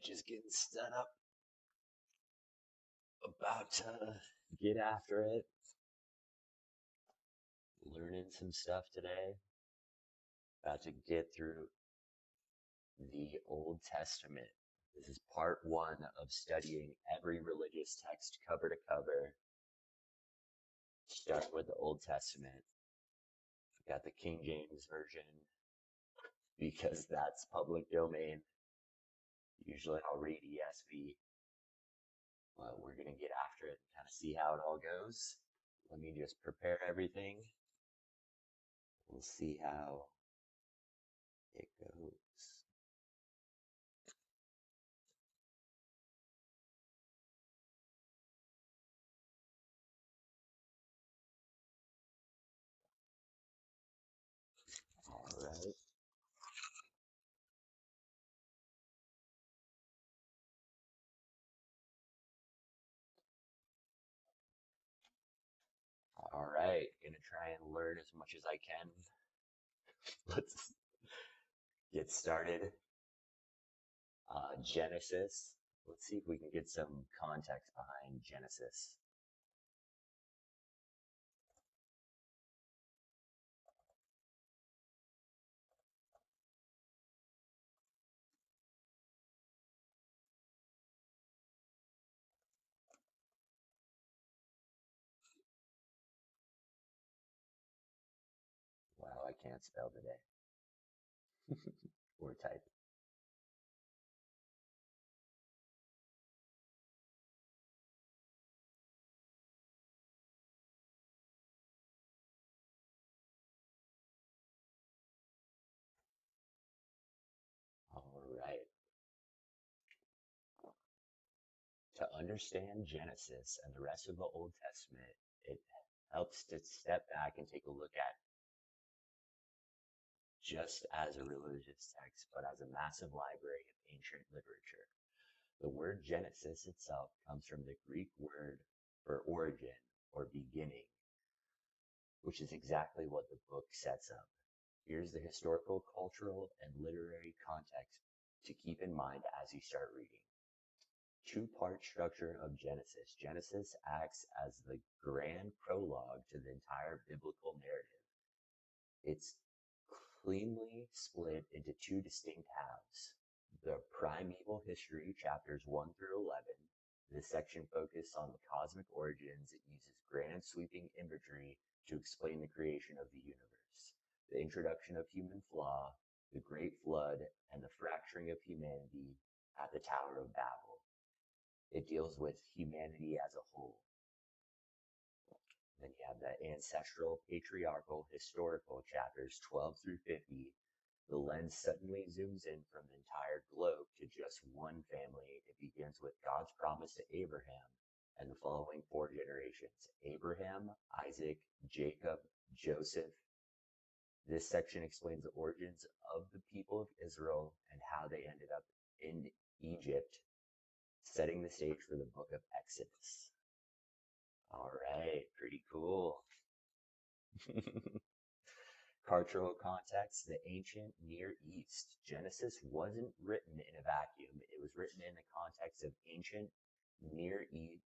Just getting set up, about to get after it, learning some stuff today, about to get through the Old Testament. This is part one of studying every religious text cover to cover, starting with the Old Testament. I've got the King James Version because that's public domain. Usually I'll read ESV, but we're going to get after it and kind of see how it all goes. Let me just prepare everything. We'll see how it goes. All right. All right. Gonna try and learn as much as I can. Let's get started. Genesis. Let's see if we can get some context behind Genesis. Wow, I can't spell today. Or type. All right. To understand Genesis and the rest of the Old Testament, it helps to step back and take a look at just as a religious text, but as a massive library of ancient literature. The word Genesis itself comes from the Greek word for origin or beginning, which is exactly what the book sets up. Here's the historical, cultural, and literary context to keep in mind as you start reading. Two-part structure of Genesis. Genesis acts as the grand prologue to the entire biblical narrative. It's cleanly split into two distinct halves. The primeval history, chapters 1 through 11. This section focuses on the cosmic origins. It uses grand sweeping imagery to explain the creation of the universe, the introduction of human flaw, the great flood, and the fracturing of humanity at the Tower of Babel. It deals with humanity as a whole. Then you have the ancestral, patriarchal, historical chapters 12 through 50. The lens suddenly zooms in from the entire globe to just one family. It begins with God's promise to Abraham and the following four generations: Abraham, Isaac, Jacob, Joseph. This section explains the origins of the people of Israel and how they ended up in Egypt, setting the stage for the book of Exodus. All right, pretty cool. Cultural context, the ancient Near East. Genesis wasn't written in a vacuum. It was written in the context of ancient Near East,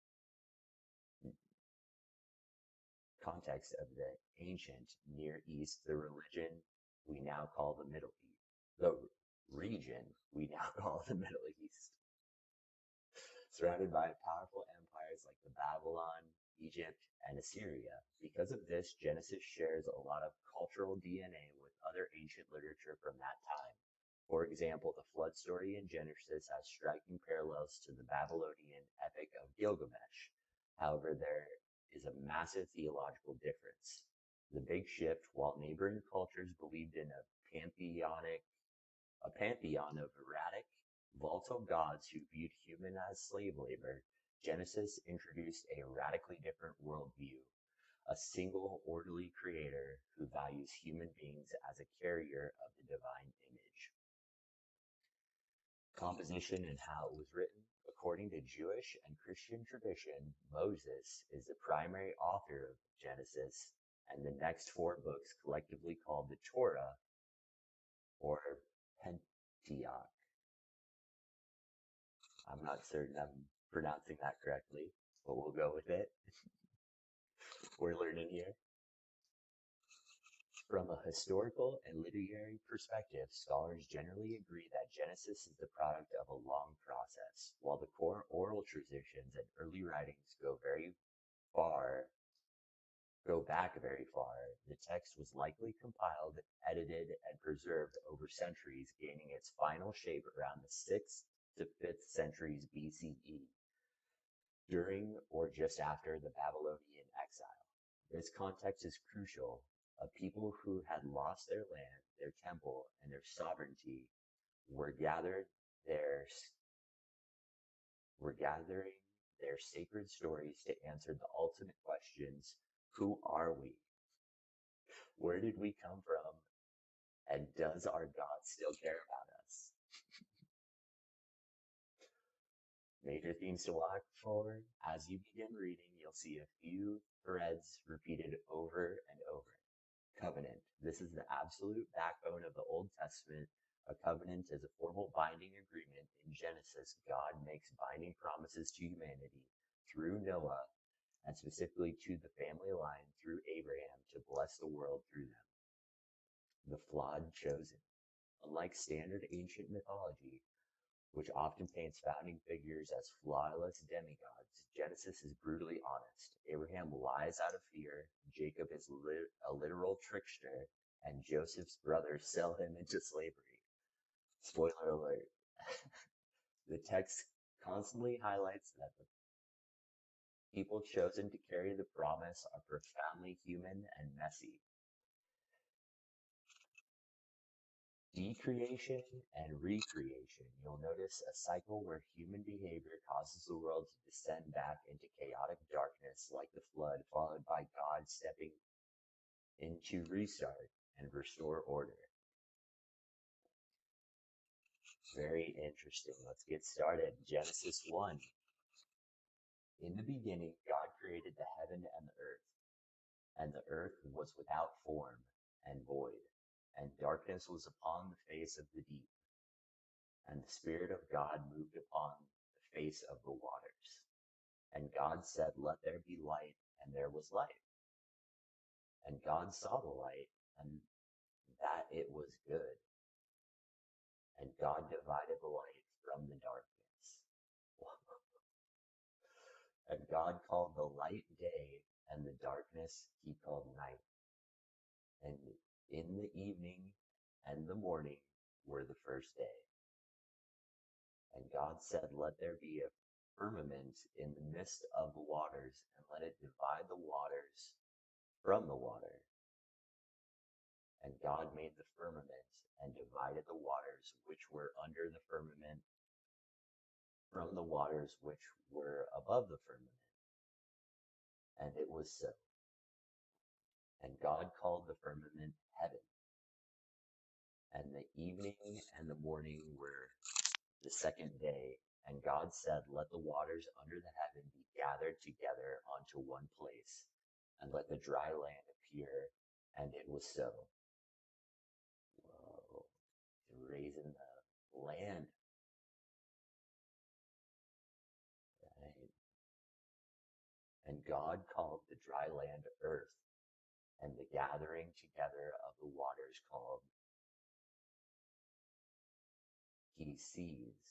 context of the ancient Near East, the religion we now call the Middle East, the region we now call the Middle East. Surrounded by powerful empires like the Babylon, Egypt, and Assyria. Because of this, Genesis shares a lot of cultural DNA with other ancient literature from that time. For example, the flood story in Genesis has striking parallels to the Babylonian epic of Gilgamesh. However, there is a massive theological difference. The big shift, while neighboring cultures believed in a pantheon of erratic, volatile gods who viewed human as slave labor, Genesis introduced a radically different worldview, a single orderly creator who values human beings as a carrier of the divine image. Composition and how it was written. According to Jewish and Christian tradition, Moses is the primary author of Genesis and the next four books, collectively called the Torah or Pentateuch. I'm not certain I'm pronouncing that correctly, but we'll go with it. We're learning here. From a historical and literary perspective, scholars generally agree that Genesis is the product of a long process. While the core oral traditions and early writings far, go back very far, the text was likely compiled, edited, and preserved over centuries, gaining its final shape around the 6th to 5th centuries BCE, during or just after the Babylonian exile. This context is crucial. A people who had lost their land, their temple, and their sovereignty were their were gathering their sacred stories to answer the ultimate questions: who are we? Where did we come from? And does our God still care about us? Major themes to watch for. As you begin reading, you'll see a few threads repeated over and over. Covenant. This is the absolute backbone of the Old Testament. A covenant is a formal binding agreement. In Genesis, God makes binding promises to humanity through Noah, and specifically to the family line through Abraham, to bless the world through them. The flawed chosen. Unlike standard ancient mythology, which often paints founding figures as flawless demigods, Genesis is brutally honest. Abraham lies out of fear, Jacob is a literal trickster, and Joseph's brothers sell him into slavery. Spoiler alert. The text constantly highlights that the people chosen to carry the promise are profoundly human and messy. Decreation and recreation. You'll notice a cycle where human behavior causes the world to descend back into chaotic darkness like the flood, followed by God stepping in to restart and restore order. Very interesting. Let's get started. Genesis 1. In the beginning, God created the heaven and the earth was without form and void, and darkness was upon the face of the deep. And the Spirit of God moved upon the face of the waters. And God said, let there be light, and there was light. And God saw the light, and that it was good. And God divided the light from the darkness. And God called the light day, and the darkness he called night. And in the evening and the morning were the first day. And God said, let there be a firmament in the midst of the waters, and let it divide the waters from the water. And God made the firmament and divided the waters which were under the firmament from the waters which were above the firmament. And it was so. And God called the firmament heaven. And the evening and the morning were the second day. And God said, let the waters under the heaven be gathered together onto one place, and let the dry land appear. And it was so. Whoa. Raising the land. Right? And God called the dry land earth, and the gathering together of the waters called he seas.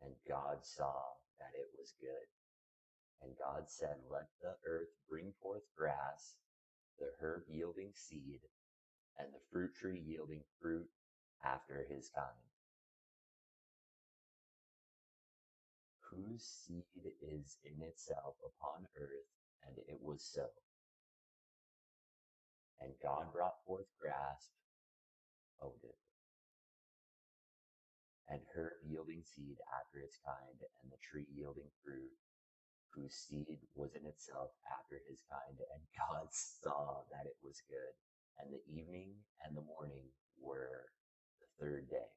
And God saw that it was good. And God said, let the earth bring forth grass, the herb yielding seed, and the fruit tree yielding fruit after his kind, whose seed is in itself upon earth. And it was so. And God brought forth grass, and herb yielding seed after its kind, and the tree yielding fruit, whose seed was in itself after his kind. And God saw that it was good. And the evening and the morning were the third day.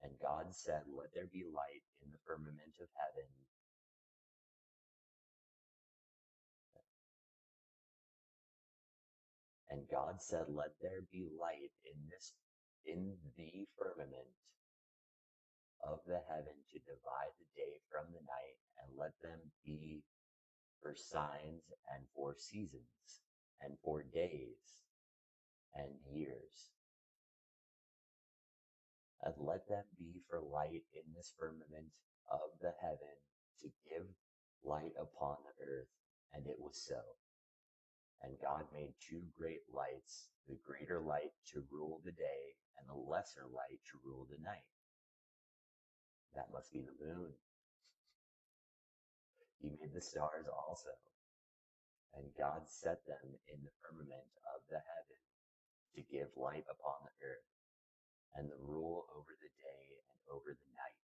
And God said, let there be light in the firmament of heaven, and God said, let there be light in the firmament of the heaven to divide the day from the night, and let them be for signs and for seasons and for days and years. And let them be for light in this firmament of the heaven to give light upon the earth. And it was so. And God made two great lights, the greater light to rule the day, and the lesser light to rule the night. That must be the moon. He made the stars also. And God set them in the firmament of the heaven to give light upon the earth, and the rule over the day and over the night,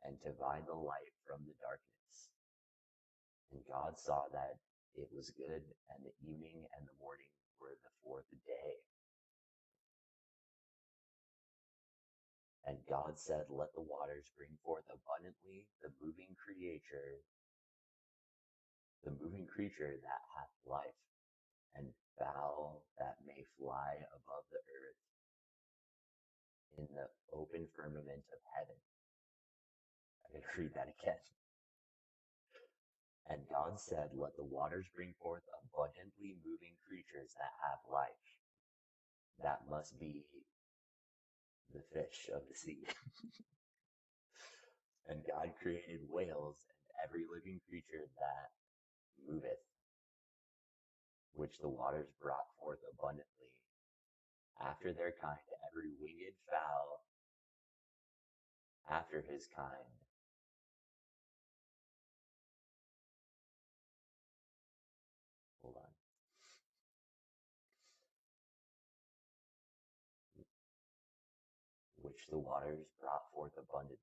and to divide the light from the darkness. And God saw that it was good, and the evening and the morning were the fourth day. And God said, let the waters bring forth abundantly the moving creature that hath life, and fowl that may fly above the earth in the open firmament of heaven. I'm going to read that again. And God said, let the waters bring forth abundantly moving creatures that have life. That must be the fish of the sea. And God created whales and every living creature that moveth, which the waters brought forth abundantly, after their kind, every winged fowl after his kind. Hold on. Which the waters brought forth abundantly,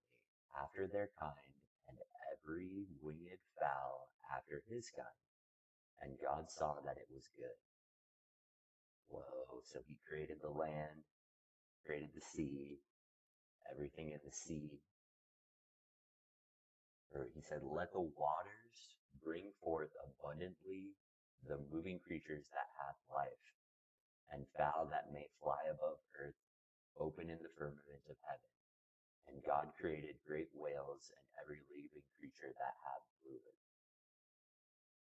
after their kind, and every winged fowl after his kind. And God saw that it was good. Whoa, so he created the land, created the sea, everything in the sea. Or he said, let the waters bring forth abundantly the moving creatures that hath life, and fowl that may fly above earth, open in the firmament of heaven. And God created great whales and every living creature that hath fluid,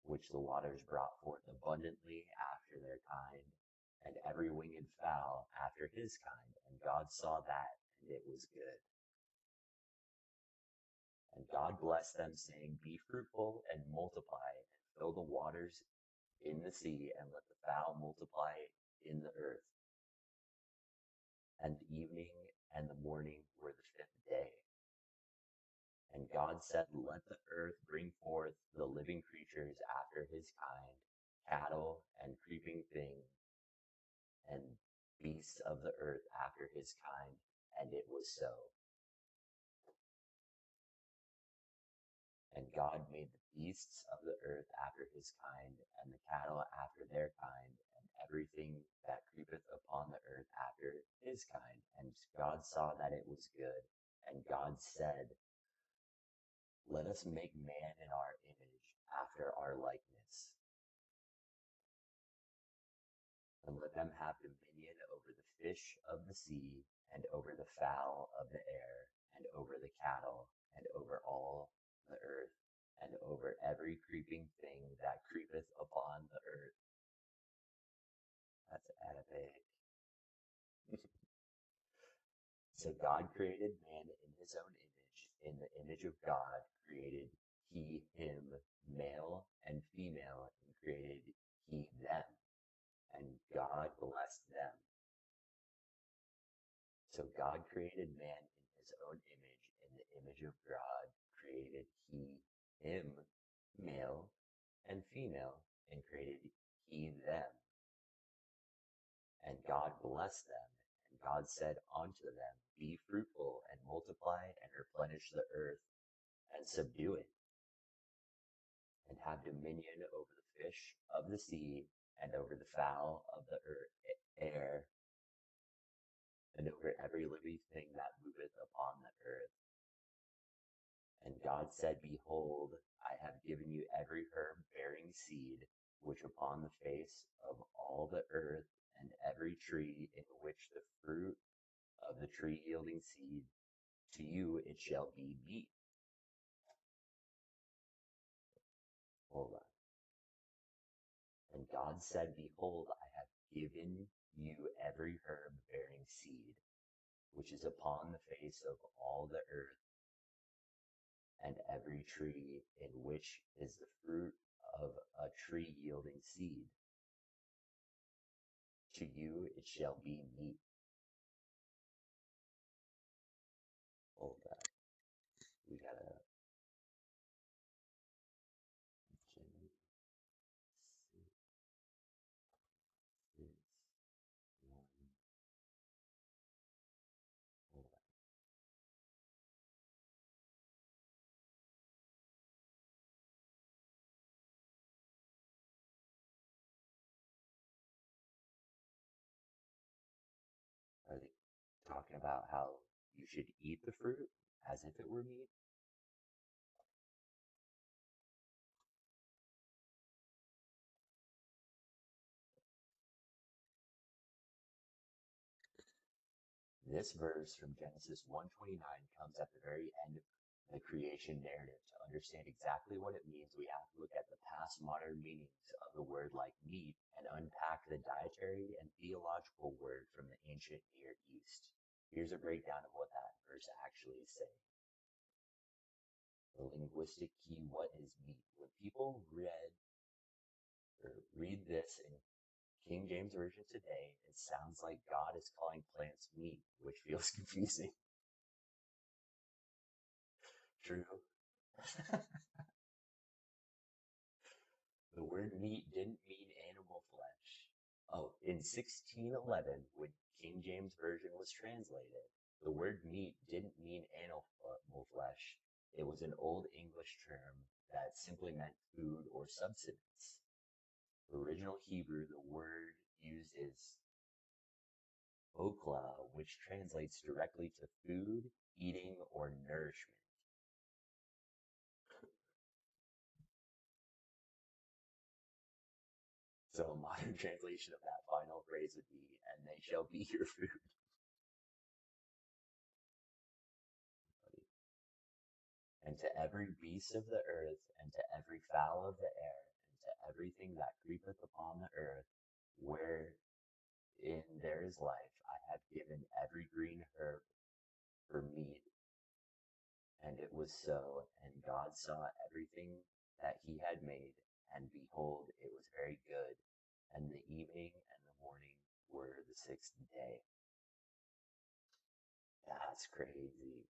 which the waters brought forth abundantly after their kind, and every winged fowl after his kind. And God saw that, and it was good. And God blessed them, saying, be fruitful and multiply, and fill the waters in the sea, and let the fowl multiply in the earth. And the evening and the morning were the fifth day. And God said, let the earth bring forth the living creatures after his kind, cattle and creeping thing, and beasts of the earth after his kind. And it was so. And God made the beasts of the earth after his kind, and the cattle after their kind, and everything that creepeth upon the earth after his kind. And God saw that it was good. And God said, let us make man in our image, after our likeness. And let them have dominion over the fish of the sea, and over the fowl of the air, and over the cattle, and over all the earth, and over every creeping thing that creepeth upon the earth. That's epic. So God created man in his own image. In the image of God created he him, male and female, and created he them. And God blessed them. So God created man in his own image. In the image of God created he him, male and female, and created he them. And God blessed them. And God said unto them, be fruitful and multiply and replenish the earth and subdue it, and have dominion over the fish of the sea, and over the fowl of the air, and over every living thing that moveth upon the earth. And God said, behold, I have given you every herb bearing seed, which upon the face of all the earth, and every tree in which the fruit of the tree yielding seed, To you it shall be meat. Hold on. And God said, behold, I have given you every herb bearing seed, which is upon the face of all the earth, and every tree in which is the fruit of a tree yielding seed. To you it shall be meat. Hold that. We gotta Genesis 6:1. Hold on. Are they talking about how you should eat the fruit as if it were meat? This verse from Genesis 1:29 comes at the very end of the creation narrative. To understand exactly what it means, we have to look at the past modern meanings of the word like meat and unpack the dietary and theological word from the ancient Near East. Here's a breakdown of what that verse actually is saying. The linguistic key, what is meat? When people read this in King James Version today, it sounds like God is calling plants meat, which feels confusing. True. The word meat didn't mean animal flesh. Oh, in 1611, when King James Version was translated, the word meat didn't mean animal flesh. It was an Old English term that simply meant food or substance. Original Hebrew, the word used is okla, which translates directly to food, eating, or nourishment. So a modern translation of that final phrase would be, and they shall be your food. And to every beast of the earth, and to every fowl of the air, and to everything that creepeth upon the earth, wherein there is life, I have given every green herb for meat. And it was so. And God saw everything that he had made, and behold, it was very good. And the evening and the morning were the sixth day. That's crazy.